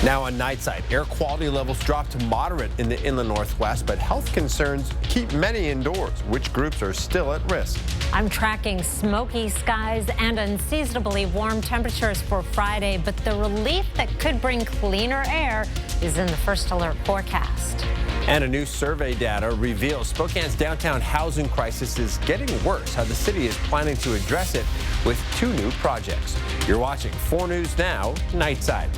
Now on Nightside, air quality levels dropped to moderate in the inland northwest, but health concerns keep many indoors. Which groups are still at risk? I'm tracking smoky skies and unseasonably warm temperatures for Friday, but the relief that could bring cleaner air is in the first alert forecast. And a new survey data reveals Spokane's downtown housing crisis is getting worse. How the city is planning to address it with 2 new projects. You're watching 4 News Now, Nightside.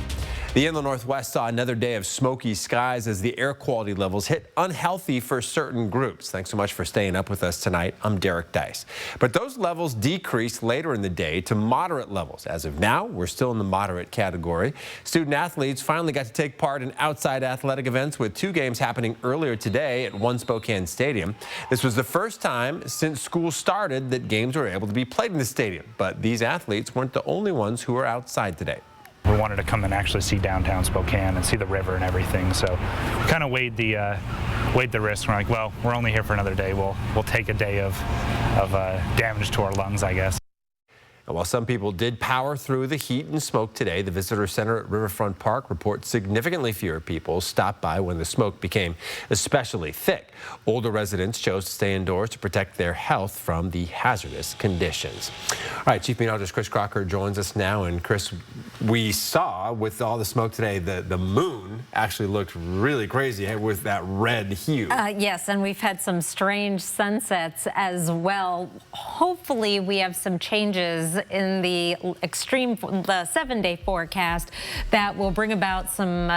The inland northwest saw another day of smoky skies as the air quality levels hit unhealthy for certain groups. Thanks so much for staying up with us tonight. I'm Derek Dice. But those levels decreased later in the day to moderate levels. As of now, we're still in the moderate category. Student athletes finally got to take part in outside athletic events with 2 games happening earlier today at One Spokane Stadium. This was the first time since school started that games were able to be played in the stadium. But these athletes weren't the only ones who were outside today. We wanted to come and actually see downtown Spokane and see the river and everything. So we kind of weighed the risk. We're like, well, we're only here for another day. We'll take a day of damage to our lungs, I guess. And while some people did power through the heat and smoke today, the visitor center at Riverfront Park reports significantly fewer people stopped by when the smoke became especially thick. Older residents chose to stay indoors to protect their health from the hazardous conditions. All right, Chief Meteorologist Chris Crocker joins us now. And Chris, we saw with all the smoke today, the moon actually looked really crazy with that red hue. Yes, and we've had some strange sunsets as well. Hopefully we have some changes in the 7-day forecast that will bring about some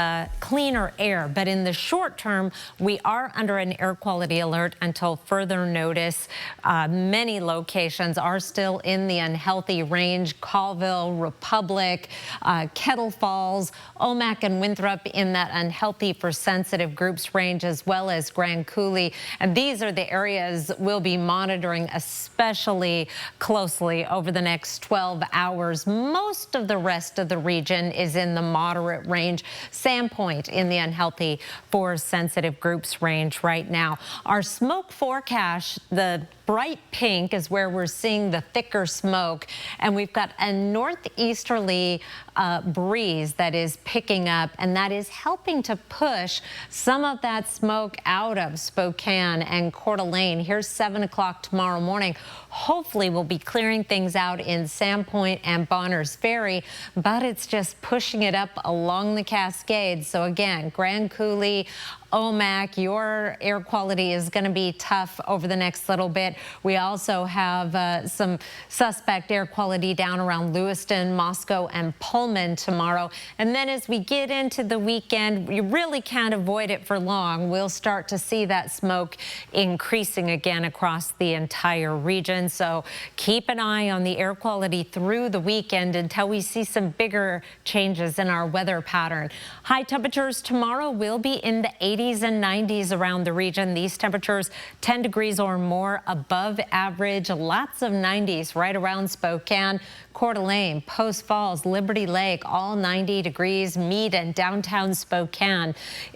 cleaner air. But in the short term, we are under an air quality alert until further notice. Many locations are still in the unhealthy range. Colville, Republic, Kettle Falls, Omak and Winthrop in that unhealthy for sensitive groups range, as well as Grand Coulee. And these are the areas we'll be monitoring especially closely over the next 12 hours. Most of the rest of the region is in the moderate range. Sandpoint in the unhealthy for sensitive groups range right now. Our smoke forecast, the bright pink is where we're seeing the thicker smoke, and we've got a northeasterly breeze that is picking up, and that is helping to push some of that smoke out of Spokane and Coeur d'Alene. Here's 7 o'clock tomorrow morning. Hopefully we'll be clearing things out in Sandpoint and Bonners Ferry, but it's just pushing it up along the Cascades. So again, Grand Coulee, Omak, your air quality is going to be tough over the next little bit. We also have some suspect air quality down around Lewiston, Moscow, and Pullman tomorrow. And then as we get into the weekend, you really can't avoid it for long. We'll start to see that smoke increasing again across the entire region. So keep an eye on the air quality through the weekend until we see some bigger changes in our weather pattern. High temperatures tomorrow will be in the 80s and 90s around the region. These temperatures 10 degrees or more above average. Lots of 90s right around Spokane, Coeur d'Alene, Post Falls, Liberty Lake, all 90 degrees. Meade and downtown Spokane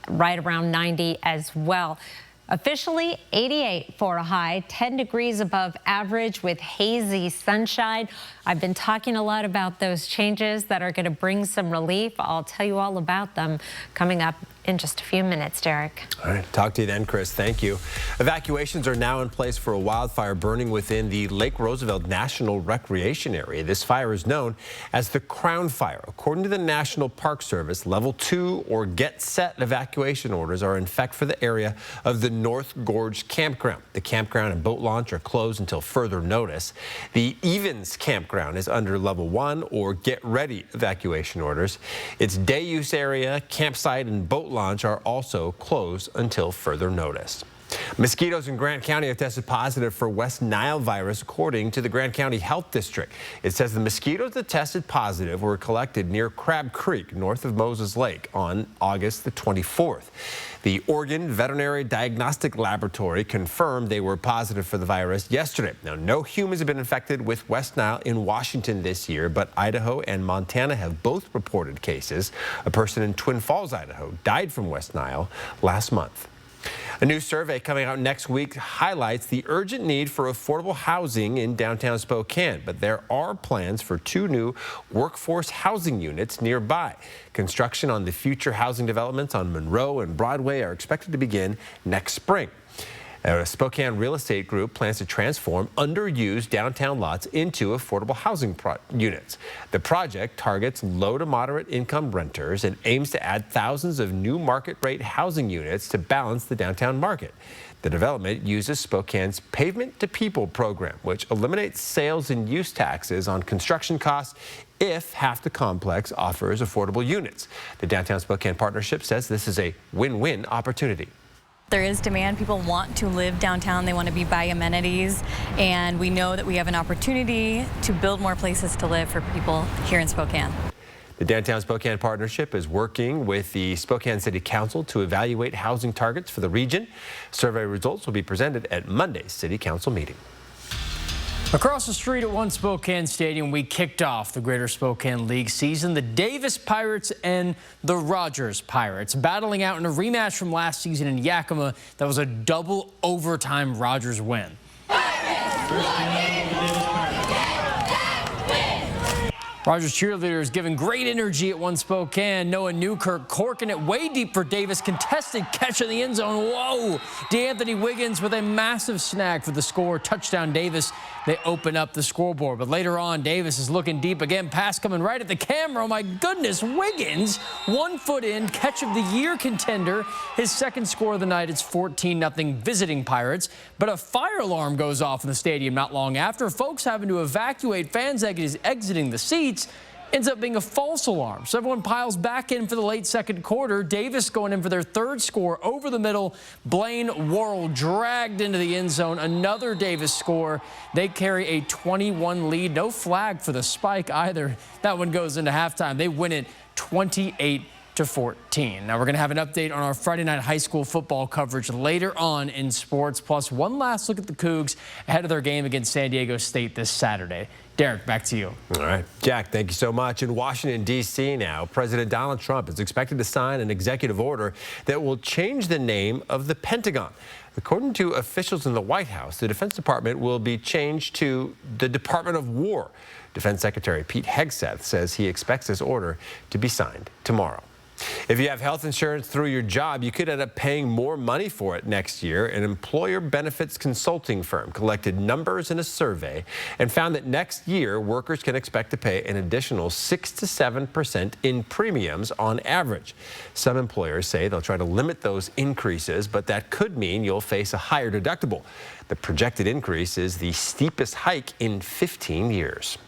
right around 90 as well. Officially 88 for a high, 10 degrees above average with hazy sunshine. I've been talking a lot about those changes that are going to bring some relief. I'll tell you all about them coming up in just a few minutes, Derek. All right, talk to you then, Chris. Thank you. Evacuations are now in place for a wildfire burning within the Lake Roosevelt National Recreation Area. This fire is known as the Crown Fire. According to the National Park Service, level 2 or get set evacuation orders are in effect for the area of the North Gorge Campground. The campground and boat launch are closed until further notice. The Evans Campground is under level 1 or get ready evacuation orders. Its day use area, campsite, and boat launch are also closed until further notice. Mosquitoes in Grant County have tested positive for West Nile virus, according to the Grant County Health District. It says the mosquitoes that tested positive were collected near Crab Creek, north of Moses Lake, on August the 24th. The Oregon Veterinary Diagnostic Laboratory confirmed they were positive for the virus yesterday. Now, no humans have been infected with West Nile in Washington this year, but Idaho and Montana have both reported cases. A person in Twin Falls, Idaho, died from West Nile last month. A new survey coming out next week highlights the urgent need for affordable housing in downtown Spokane, but there are plans for 2 new workforce housing units nearby. Construction on the future housing developments on Monroe and Broadway are expected to begin next spring. A Spokane real estate group plans to transform underused downtown lots into affordable housing units. The project targets low to moderate income renters and aims to add thousands of new market rate housing units to balance the downtown market. The development uses Spokane's Pavement to People program, which eliminates sales and use taxes on construction costs if half the complex offers affordable units. The Downtown Spokane Partnership says this is a win-win opportunity. There is demand. People want to live downtown. They want to be by amenities. And we know that we have an opportunity to build more places to live for people here in Spokane. The Downtown Spokane Partnership is working with the Spokane City Council to evaluate housing targets for the region. Survey results will be presented at Monday's City Council meeting. Across the street at One Spokane Stadium, we kicked off the Greater Spokane League season. The Davis Pirates and the Rogers Pirates battling out in a rematch from last season in Yakima. That was a double overtime Rogers win. Rogers cheerleaders giving great energy at One Spokane. Noah Newkirk corking it way deep for Davis. Contested catch in the end zone. Whoa! DeAnthony Wiggins with a massive snag for the score. Touchdown Davis. They open up the scoreboard. But later on, Davis is looking deep again. Pass coming right at the camera. Oh my goodness, Wiggins. 1 foot in. Catch of the year contender. His second score of the night. It's 14-0 visiting Pirates. But a fire alarm goes off in the stadium not long after. Folks having to evacuate. Fans exiting the seats. Ends up being a false alarm. So everyone piles back in for the late second quarter. Davis going in for their third score over the middle. Blaine Worrell dragged into the end zone. Another Davis score. They carry a 21 lead. No flag for the spike either. That one goes into halftime. They win it 28-14. Now we're going to have an update on our Friday night high school football coverage later on in sports. Plus one last look at the Cougs ahead of their game against San Diego State this Saturday. Derek, back to you. All right. Jack, thank you so much. In Washington, D.C. now, President Donald Trump is expected to sign an executive order that will change the name of the Pentagon. According to officials in the White House, the Defense Department will be changed to the Department of War. Defense Secretary Pete Hegseth says he expects this order to be signed tomorrow. If you have health insurance through your job, you could end up paying more money for it next year. An employer benefits consulting firm collected numbers in a survey and found that next year workers can expect to pay an additional 6 to 7% in premiums on average. Some employers say they'll try to limit those increases, but that could mean you'll face a higher deductible. The projected increase is the steepest hike in 15 years.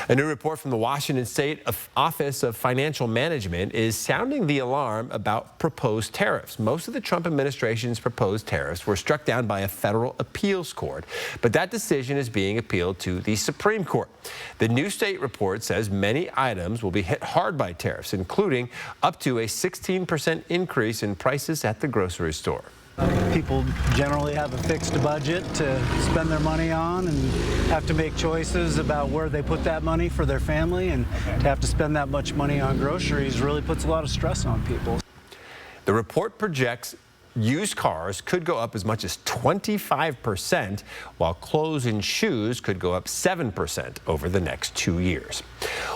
A new report from the Washington State Office of Financial Management is sounding the alarm about proposed tariffs. Most of the Trump administration's proposed tariffs were struck down by a federal appeals court, but that decision is being appealed to the Supreme Court. The new state report says many items will be hit hard by tariffs, including up to a 16% increase in prices at the grocery store. People generally have a fixed budget to spend their money on and have to make choices about where they put that money for their family, and to have to spend that much money on groceries really puts a lot of stress on people. The report projects used cars could go up as much as 25%, while clothes and shoes could go up 7% over the next 2 years.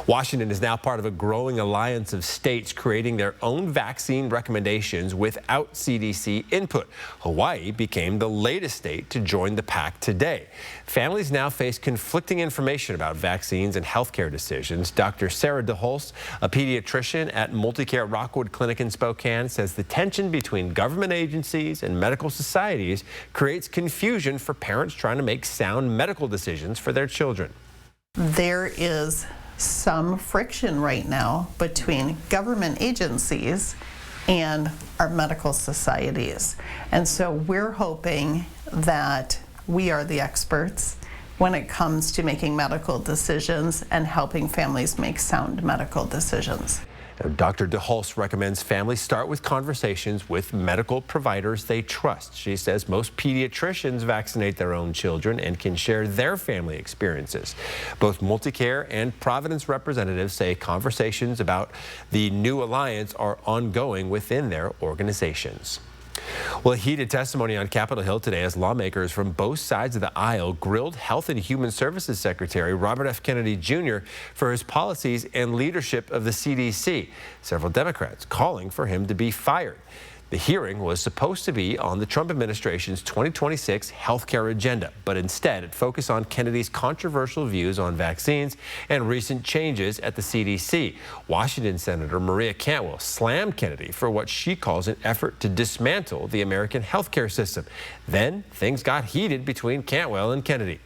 Washington is now part of a growing alliance of states creating their own vaccine recommendations without CDC input. Hawaii became the latest state to join the pack today. Families now face conflicting information about vaccines and healthcare decisions. Dr. Sarah DeHolst, a pediatrician at Multicare Rockwood Clinic in Spokane, says the tension between government agencies and medical societies creates confusion for parents trying to make sound medical decisions for their children. There is some friction right now between government agencies and our medical societies. And so we're hoping that we are the experts when it comes to making medical decisions and helping families make sound medical decisions. Dr. DeHolst recommends families start with conversations with medical providers they trust. She says most pediatricians vaccinate their own children and can share their family experiences. Both Multicare and Providence representatives say conversations about the new alliance are ongoing within their organizations. Well, heated testimony on Capitol Hill today as lawmakers from both sides of the aisle grilled Health and Human Services Secretary Robert F. Kennedy Jr. for his policies and leadership of the CDC. Several Democrats calling for him to be fired. The hearing was supposed to be on the Trump administration's 2026 health care agenda, but instead it focused on Kennedy's controversial views on vaccines and recent changes at the CDC. Washington Senator Maria Cantwell slammed Kennedy for what she calls an effort to dismantle the American health care system. Then things got heated between Cantwell and Kennedy.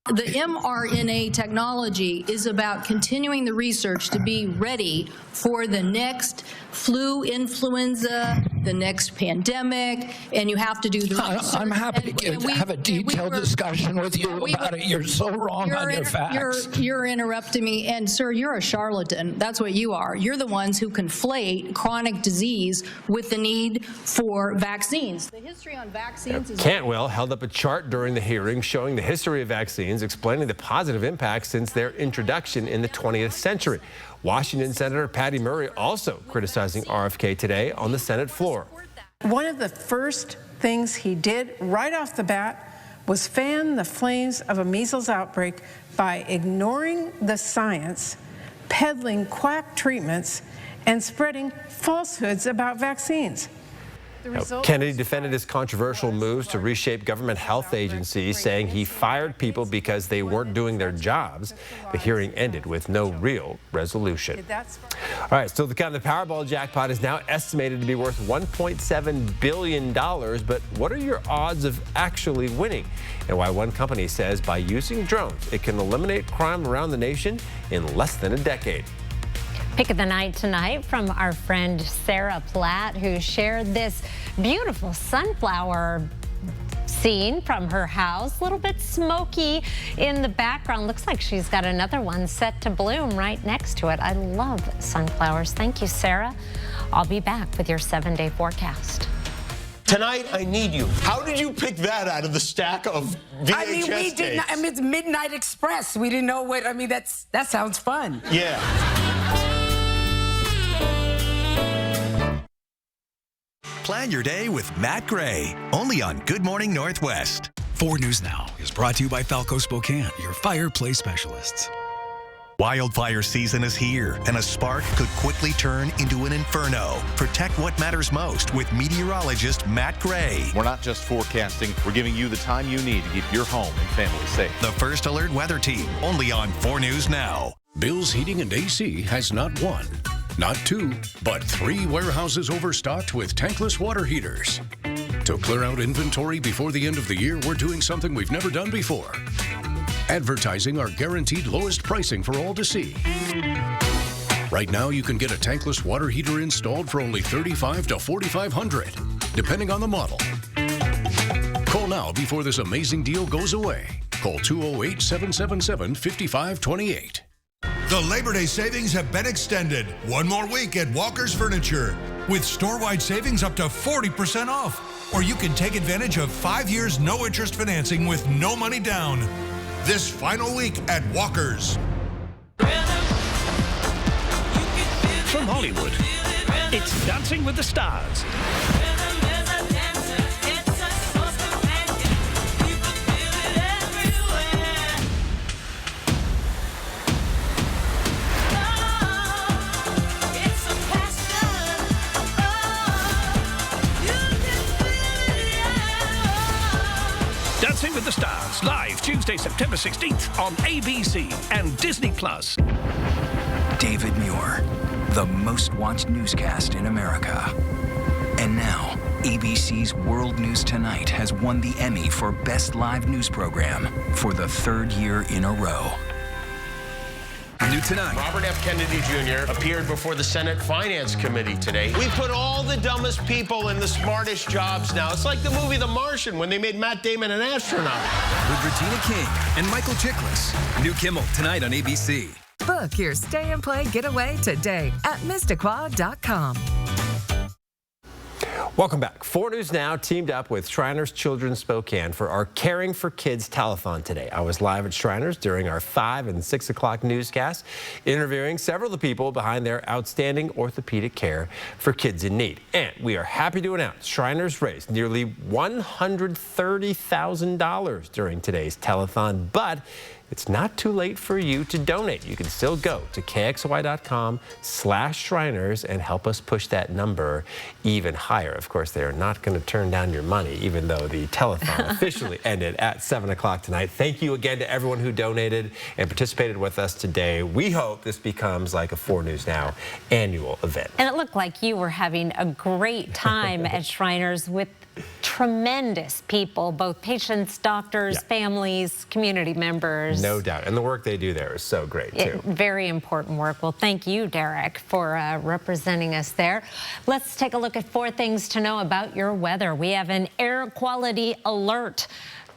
The mRNA technology is about continuing the research to be ready for the next flu, influenza, the next pandemic, and you have to do the research. I'm happy to have a detailed discussion with you about it. You're so wrong on your facts. You're interrupting me, and sir, you're a charlatan. That's what you are. You're the ones who conflate chronic disease with the need for vaccines. The history on vaccines is... Cantwell held up a chart during the hearing showing the history of vaccines, explaining the positive impact since their introduction in the 20th century. Washington Senator Patty Murray also criticizing RFK today on the Senate floor. One of the first things he did right off the bat was fan the flames of a measles outbreak by ignoring the science, peddling quack treatments, and spreading falsehoods about vaccines. Kennedy defended his controversial moves to reshape government health agencies, saying he fired people because they weren't doing their jobs. The hearing ended with no real resolution. All right, still to come, the Powerball jackpot is now estimated to be worth $1.7 billion. But what are your odds of actually winning? And why one company says by using drones, it can eliminate crime around the nation in less than a decade. Pick of the night tonight from our friend Sarah Platt, who shared this beautiful sunflower scene from her house. A little bit smoky in the background. Looks like she's got another one set to bloom right next to it. I love sunflowers. Thank you, Sarah. I'll be back with your 7-day forecast. Tonight, I need you. How did you pick that out of the stack of VHS I mean, we did not, I mean, it's Midnight Express. We didn't know what, I mean, that sounds fun. Yeah. Plan your day with Matt Gray, only on Good Morning Northwest. 4 News Now is brought to you by Falco Spokane, your fireplace specialists. Wildfire season is here, and a spark could quickly turn into an inferno. Protect what matters most with meteorologist Matt Gray. We're not just forecasting, we're giving you the time you need to keep your home and family safe. The First Alert Weather Team, only on 4 News Now. Bill's Heating and AC has not 1, not 2, but 3 warehouses overstocked with tankless water heaters. To clear out inventory before the end of the year, we're doing something we've never done before. Advertising our guaranteed lowest pricing for all to see. Right now, you can get a tankless water heater installed for only $3,500 to $4,500, depending on the model. Call now before this amazing deal goes away. Call 208-777-5528. The Labor Day savings have been extended. 1 more week at Walker's Furniture with store-wide savings up to 40% off. Or you can take advantage of 5 years no-interest financing with no money down. This final week at Walker's. From Hollywood, it's Dancing with the Stars. Dancing with the Stars, live Tuesday, September 16th on ABC and Disney+. David Muir, the most watched newscast in America. And now, ABC's World News Tonight has won the Emmy for Best Live News Program for the 3rd year in a row. New tonight. Robert F. Kennedy Jr. appeared before the Senate Finance Committee today. We put all the dumbest people in the smartest jobs now. It's like the movie The Martian when they made Matt Damon an astronaut. With Regina King and Michael Chiklis. New Kimmel tonight on ABC. Book your stay and play getaway today at Mistaqua.com. Welcome back. 4 News Now teamed up with Shriners Children's Spokane for our Caring for Kids telethon today. I was live at Shriners during our 5 and 6 o'clock newscast, interviewing several of the people behind their outstanding orthopedic care for kids in need. And we are happy to announce Shriners raised nearly $130,000 during today's telethon, but it's not too late for you to donate. You can still go to kxly.com/Shriners and help us push that number even higher. Of course, they are not going to turn down your money, even though the telethon officially ended at 7 o'clock tonight. Thank you again to everyone who donated and participated with us today. We hope this becomes like a 4 News Now annual event. And it looked like you were having a great time at Shriners with tremendous people, both patients, doctors, families, community members. No doubt. And the work they do there is so great, too. Very important work. Well, thank you, Derek, for representing us there. Let's take a look at 4 things to know about your weather. We have an air quality alert.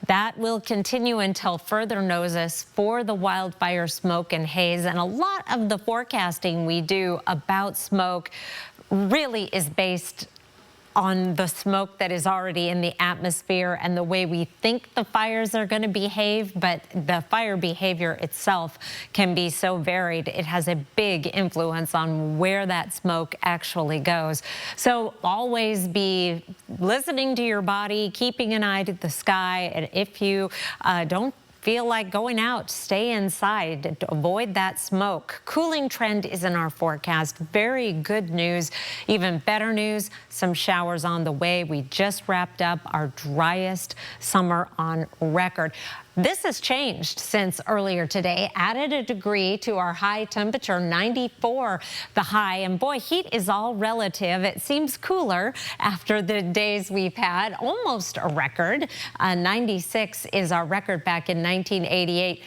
That will continue until further notice for the wildfire smoke and haze. And a lot of the forecasting we do about smoke really is based on the smoke that is already in the atmosphere and the way we think the fires are going to behave, but the fire behavior itself can be so varied. It has a big influence on where that smoke actually goes. So always be listening to your body, keeping an eye to the sky, and if you don't feel like going out, stay inside to avoid that smoke. Cooling trend is in our forecast. Very good news. Even better news, some showers on the way. We just wrapped up our driest summer on record. This has changed since earlier today, added a degree to our high temperature, 94 the high. And boy, heat is all relative. It seems cooler after the days we've had, almost a record. 96 is our record back in 1988.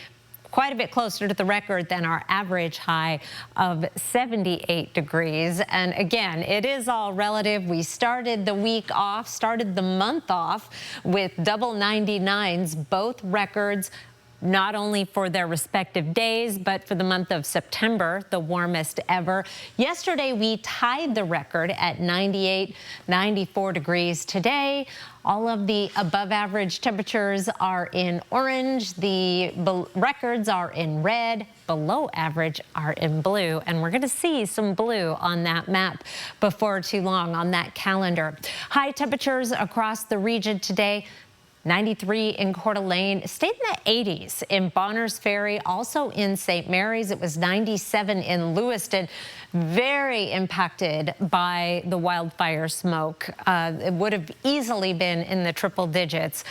Quite a bit closer to the record than our average high of 78 degrees. And again, it is all relative. We started the week off, started the month off with double 99s, both records, not only for their respective days, but for the month of September, the warmest ever. Yesterday, we tied the record at 98, 94 degrees. Today, all of the above average temperatures are in orange. The records are in red. Below average are in blue. And we're going to see some blue on that map before too long on that calendar. High temperatures across the region today. 93 in Coeur d'Alene, stayed in the 80s in Bonners Ferry, also in St. Mary's. It was 97 in Lewiston. Very impacted by the wildfire smoke. It would have easily been in the triple digits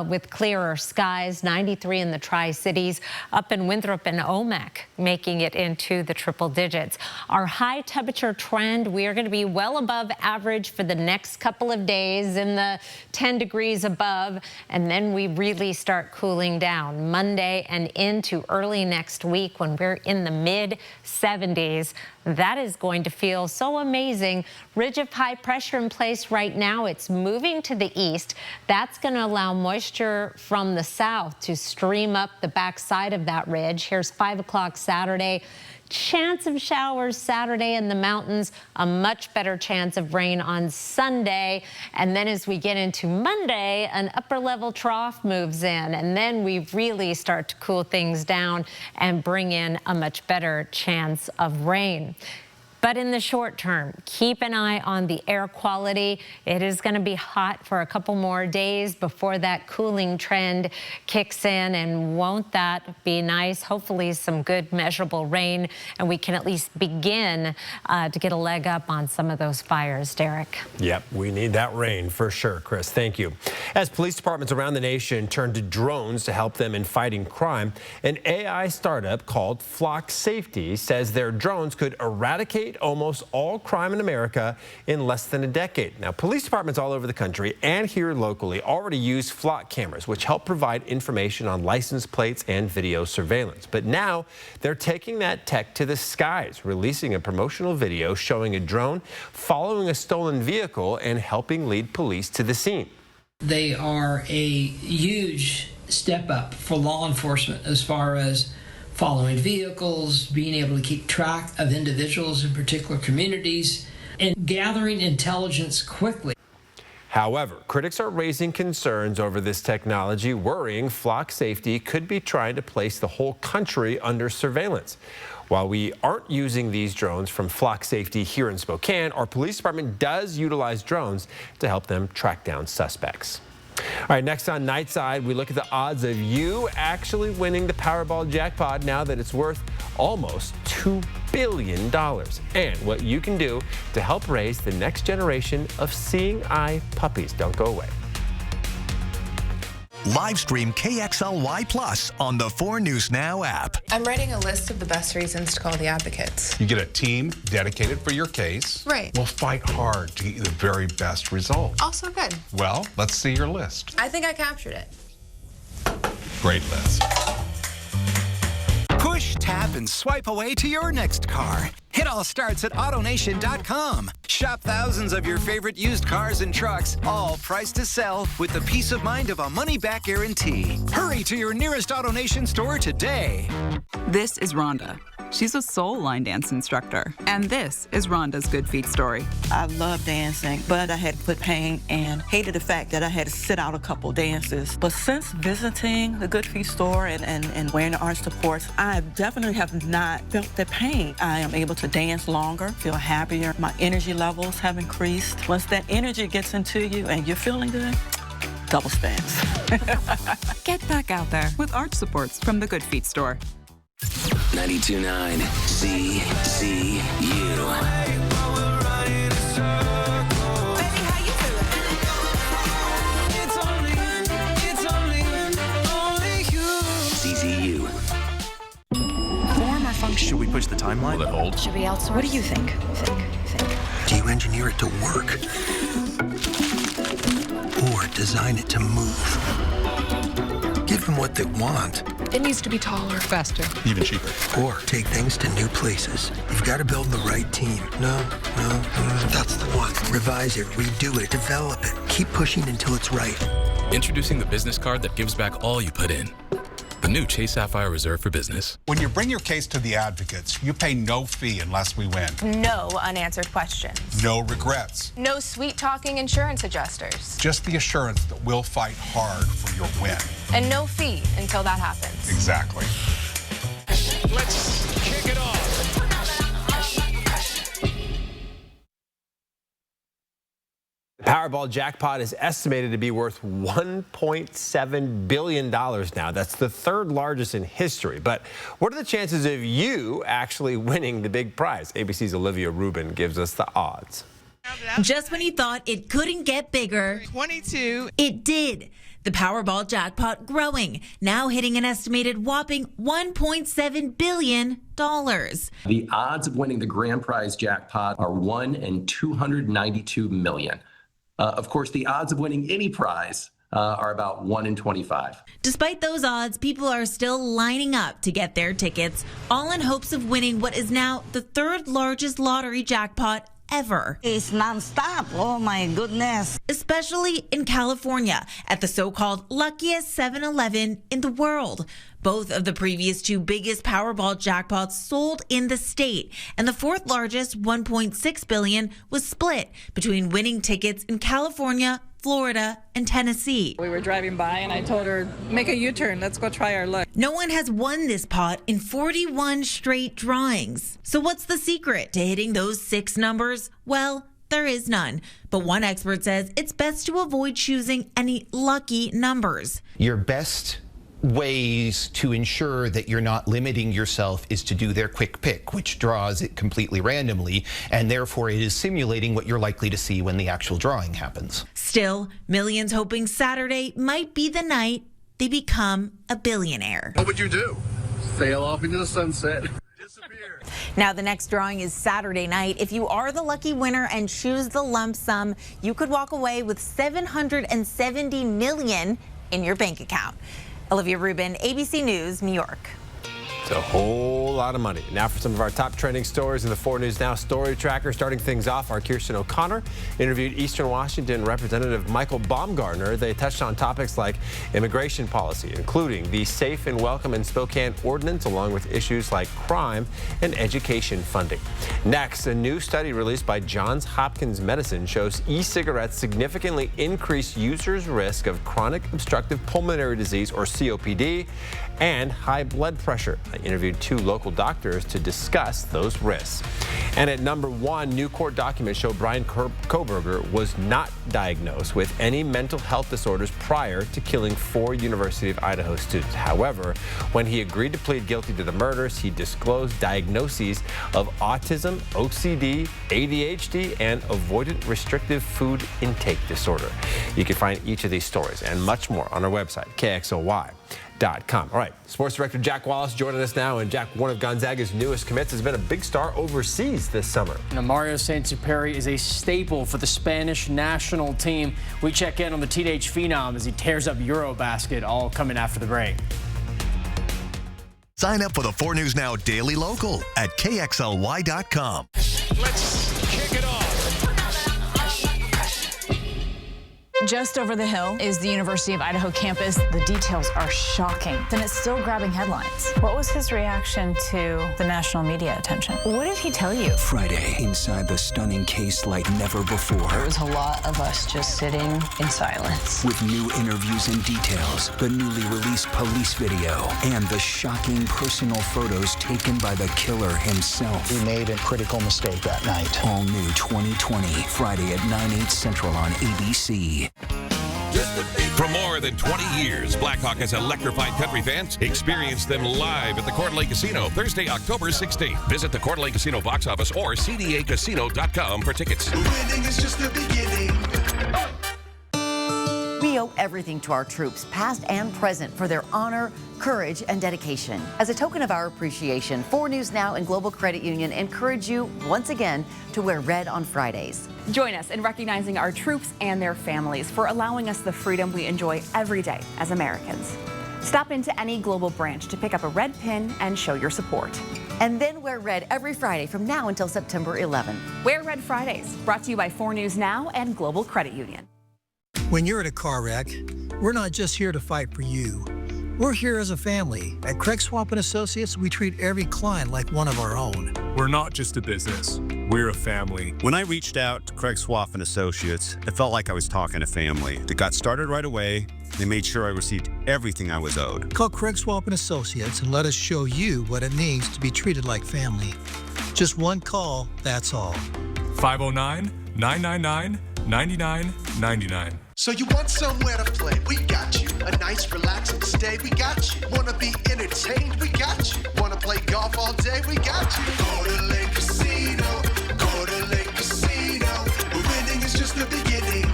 with clearer skies. 93 in the Tri-Cities, up in Winthrop and Omak, making it into the triple digits. Our high temperature trend, we are going to be well above average for the next couple of days, in the 10 degrees above. And then we really start cooling down Monday and into early next week when we're in the mid 70s. That is going to feel so amazing. Ridge of high pressure in place right now. It's moving to the east. That's going to allow moisture from the south to stream up the backside of that ridge. Here's 5 o'clock Saturday. Chance of showers Saturday in the mountains, a much better chance of rain on Sunday. And then as we get into Monday, an upper level trough moves in, and then we really start to cool things down and bring in a much better chance of rain. But in the short term, keep an eye on the air quality. It is going to be hot for a couple more days before that cooling trend kicks in. And won't that be nice? Hopefully some good measurable rain, and we can at least begin to get a leg up on some of those fires, Derek. Yep, we need that rain for sure, Chris. Thank you. As police departments around the nation turn to drones to help them in fighting crime, an AI startup called Flock Safety says their drones could eradicate almost all crime in America in less than a decade. Now, police departments all over the country and here locally already use Flock cameras, which help provide information on license plates and video surveillance. But now they're taking that tech to the skies, releasing a promotional video showing a drone following a stolen vehicle and helping lead police to the scene. They are a huge step up for law enforcement as far as following vehicles, being able to keep track of individuals in particular communities, and gathering intelligence quickly. However, critics are raising concerns over this technology, worrying flock safety could be trying to place the whole country under surveillance. While we aren't using these drones from flock safety here in Spokane, our police department does utilize drones to help them track down suspects. All right, next on Nightside, we look at the odds of you actually winning the Powerball jackpot now that it's worth almost $2 billion, and what you can do to help raise the next generation of seeing eye puppies. Don't go away. Live stream KXLY Plus on the 4 News Now app. I'm writing a list of the best reasons to call the advocates. You get a team dedicated for your case. Right. We'll fight hard to get you the very best result. Also good. Well, let's see your list. I think I captured it. Great list. Push, tap, and swipe away to your next car. It all starts at AutoNation.com. Shop thousands of your favorite used cars and trucks, all priced to sell with the peace of mind of a money-back guarantee. Hurry to your nearest AutoNation store today. This is Rhonda. She's a soul line dance instructor. And this is Rhonda's Good Feet story. I love dancing, but I had foot pain and hated the fact that I had to sit out a couple dances. But since visiting the Good Feet store and wearing the arch supports, I definitely have not felt the pain. I am able to dance longer, feel happier. My energy levels have increased. Once that energy gets into you and you're feeling good, double spins. Get back out there with arch supports from the Good Feet store. 92.9 CCU. CCU. Form or function? Should we push the timeline? Will it hold? Should we outsource? What do you think? Do you engineer it to work? Or design it to move? Give them what they want. It needs to be taller, faster, even cheaper. Or take things to new places. You've got to build the right team. No, that's the one. Revise it, redo it, develop it. Keep pushing until it's right. Introducing the business card that gives back all you put in. The new Chase Sapphire Reserve for Business. When you bring your case to the advocates, you pay no fee unless we win. No unanswered questions. No regrets. No sweet-talking insurance adjusters. Just the assurance that we'll fight hard for your win. And no fee until that happens. Exactly. Let's kick it off. The Powerball jackpot is estimated to be worth $1.7 billion now. That's the third largest in history. But what are the chances of you actually winning the big prize? ABC's Olivia Rubin gives us the odds. Just when you thought it couldn't get bigger, 22, it did. The Powerball jackpot growing, now hitting an estimated whopping $1.7 billion. The odds of winning the grand prize jackpot are 1 in 292 million. Of course, the odds of winning any prize are about 1 in 25. Despite those odds, people are still lining up to get their tickets, all in hopes of winning what is now the third largest lottery jackpot ever. It's nonstop. Oh my goodness. Especially in California at the so-called luckiest 7-Eleven in the world. Both of the previous two biggest Powerball jackpots sold in the state, and the fourth largest, $1.6 billion, was split between winning tickets in California, Florida, and Tennessee. We were driving by and I told her, make a U-turn, let's go try our luck. No one has won this pot in 41 straight drawings. So what's the secret to hitting those 6 numbers? Well, there is none. But one expert says it's best to avoid choosing any lucky numbers. Your best ways to ensure that you're not limiting yourself is to do their quick pick, which draws it completely randomly, and therefore it is simulating what you're likely to see when the actual drawing happens. Still, millions hoping Saturday might be the night they become a billionaire. What would you do? Sail off into the sunset. Now, the next drawing is Saturday night. If you are the lucky winner and choose the lump sum, you could walk away with $770 million in your bank account. Olivia Rubin, ABC News, New York. It's a whole lot of money. Now for some of our top trending stories in the 4 News Now Story Tracker. Starting things off, our Kirsten O'Connor interviewed Eastern Washington Representative Michael Baumgartner. They touched on topics like immigration policy, including the Safe and Welcome in Spokane ordinance, along with issues like crime and education funding. Next, a new study released by Johns Hopkins Medicine shows e-cigarettes significantly increase users' risk of chronic obstructive pulmonary disease, or COPD, and high blood pressure. I interviewed 2 local doctors to discuss those risks. And at number 1, new court documents show Brian Koberger was not diagnosed with any mental health disorders prior to killing 4 University of Idaho students. However, when he agreed to plead guilty to the murders, he disclosed diagnoses of autism, OCD, ADHD, and avoidant restrictive food intake disorder. You can find each of these stories and much more on our website, KXLY.com. All right, Sports Director Jack Wallace joining us now. And Jack, one of Gonzaga's newest commits, has been a big star overseas this summer. Now, Mario Saint-Exupéry is a staple for the Spanish national team. We check in on the teenage phenom as he tears up Eurobasket, all coming after the break. Sign up for the 4 News Now Daily Local at KXLY.com. Let's kick it off. Just over the hill is the University of Idaho campus. The details are shocking, and it's still grabbing headlines. What was his reaction to the national media attention? What did he tell you? Friday, inside the stunning case like never before. There was a lot of us just sitting in silence. With new interviews and details, the newly released police video, and the shocking personal photos taken by the killer himself. We made a critical mistake that night. All new 2020, Friday at 9/8 Central on ABC. For more than 20 years, Blackhawk has electrified country fans. Experience them live at the Coeur d'Alene Casino, Thursday, October 16th. Visit the Coeur d'Alene Casino box office or cdacasino.com for tickets. Winning is just the beginning. We owe everything to our troops, past and present, for their honor, courage, and dedication. As a token of our appreciation, 4 News Now and Global Credit Union encourage you once again to wear red on Fridays. Join us in recognizing our troops and their families for allowing us the freedom we enjoy every day as Americans. Stop into any Global branch to pick up a red pin and show your support. And then wear red every Friday from now until September 11. Wear Red Fridays, brought to you by 4 News Now and Global Credit Union. When you're in a car wreck, we're not just here to fight for you. We're here as a family. At Craig Swap & Associates, we treat every client like one of our own. We're not just a business. We're a family. When I reached out to Craig Swap & Associates, it felt like I was talking to family. It got started right away. They made sure I received everything I was owed. Call Craig Swap & Associates and let us show you what it means to be treated like family. Just one call, that's all. 509-999-9999. So you want somewhere to play? We got you. A nice relaxing stay? We got you. Wanna be entertained? We got you. Wanna play golf all day? We got you. Go to Lake Casino. Go to Lake Casino. Winning is just the beginning.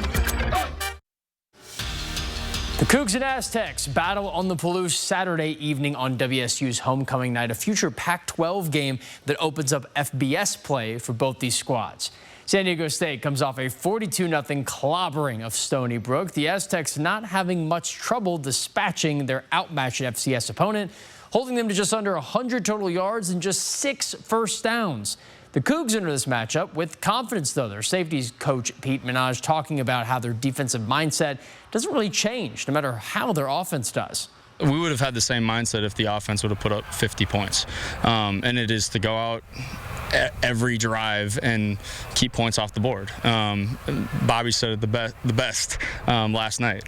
The Cougs and Aztecs battle on the Palouse Saturday evening on WSU's homecoming night, a future Pac-12 game that opens up FBS play for both these squads. San Diego State comes off a 42-0 clobbering of Stony Brook. The Aztecs not having much trouble dispatching their outmatched FCS opponent, holding them to just under 100 total yards and just 6 first downs. The Cougs enter this matchup with confidence, though. Their safeties coach Pete Minaj talking about how their defensive mindset doesn't really change no matter how their offense does. We would have had the same mindset if the offense would have put up 50 points. And it is to go out every drive and keep points off the board. Bobby said it the best last night,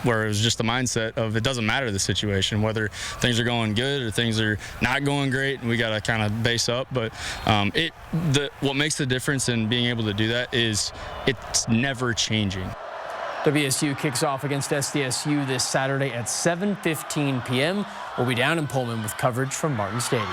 where it was just the mindset of it doesn't matter the situation, whether things are going good or things are not going great, we got to kind of base up. But what makes the difference in being able to do that is it's never changing. WSU kicks off against SDSU this Saturday at 7:15 p.m. We'll be down in Pullman with coverage from Martin Stadium.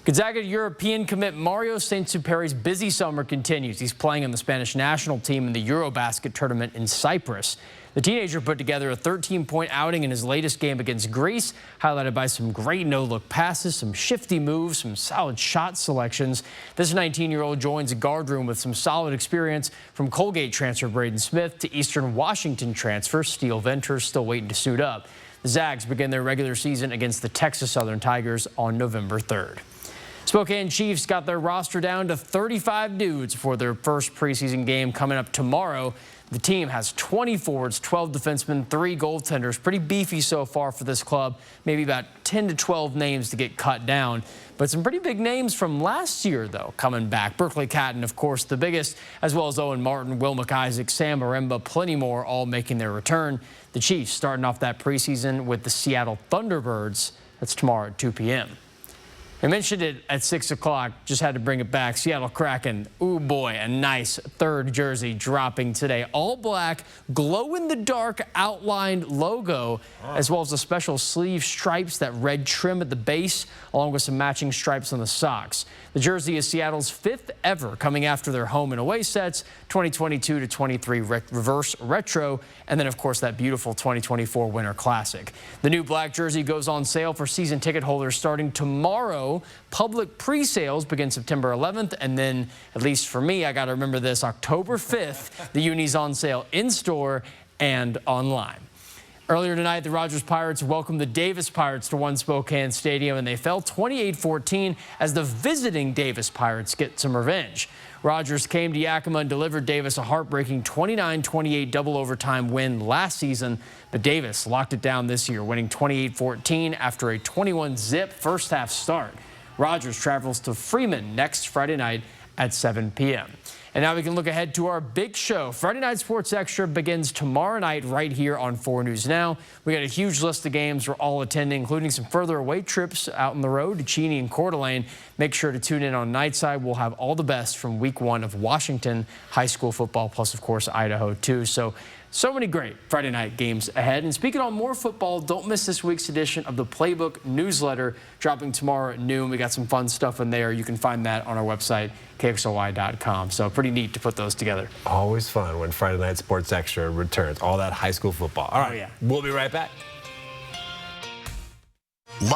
Gonzaga European commit Mario Saint-Exupéry's busy summer continues. He's playing on the Spanish national team in the Eurobasket tournament in Cyprus. The teenager put together a 13-point outing in his latest game against Greece, highlighted by some great no-look passes, some shifty moves, some solid shot selections. This 19-year-old joins a guard room with some solid experience from Colgate transfer Braden Smith to Eastern Washington transfer Steele Venters, still waiting to suit up. The Zags begin their regular season against the Texas Southern Tigers on November 3rd. Spokane Chiefs got their roster down to 35 dudes for their first preseason game coming up tomorrow. The team has 20 forwards, 12 defensemen, 3 goaltenders. Pretty beefy so far for this club. Maybe about 10 to 12 names to get cut down. But some pretty big names from last year, though, coming back. Berkeley Catton, of course, the biggest, as well as Owen Martin, Will McIsaac, Sam Maremba, plenty more, all making their return. The Chiefs starting off that preseason with the Seattle Thunderbirds. That's tomorrow at 2 p.m. I mentioned it at 6 o'clock, just had to bring it back. Seattle Kraken, ooh boy, a nice third jersey dropping today. All black, glow-in-the-dark outlined logo, as well as the special sleeve stripes, that red trim at the base, along with some matching stripes on the socks. The jersey is Seattle's 5th ever, coming after their home and away sets, 2022 to 23 reverse retro, and then, of course, that beautiful 2024 Winter Classic. The new black jersey goes on sale for season ticket holders starting tomorrow. Public pre-sales begin September 11th, and then, at least for me, I got to remember this, October 5th, the uni's on sale in-store and online. Earlier tonight, the Rogers Pirates welcomed the Davis Pirates to One Spokane Stadium, and they fell 28-14 as the visiting Davis Pirates get some revenge. Rogers came to Yakima and delivered Davis a heartbreaking 29-28 double overtime win last season, but Davis locked it down this year, winning 28-14 after a 21-zip first-half start. Rogers travels to Freeman next Friday night at 7 p.m. And now we can look ahead to our big show. Friday Night Sports Extra begins tomorrow night right here on 4 News Now. We got a huge list of games we're all attending, including some further away trips out on the road to Cheney and Coeur d'Alene. Make sure to tune in on Nightside. We'll have all the best from week 1 of Washington high school football, plus, of course, Idaho, too. So many great Friday night games ahead. And speaking on more football, don't miss this week's edition of the Playbook newsletter dropping tomorrow at noon. We got some fun stuff in there. You can find that on our website, KXLY.com. So pretty neat to put those together. Always fun when Friday Night Sports Extra returns. All that high school football. All right, yeah. We'll be right back. Live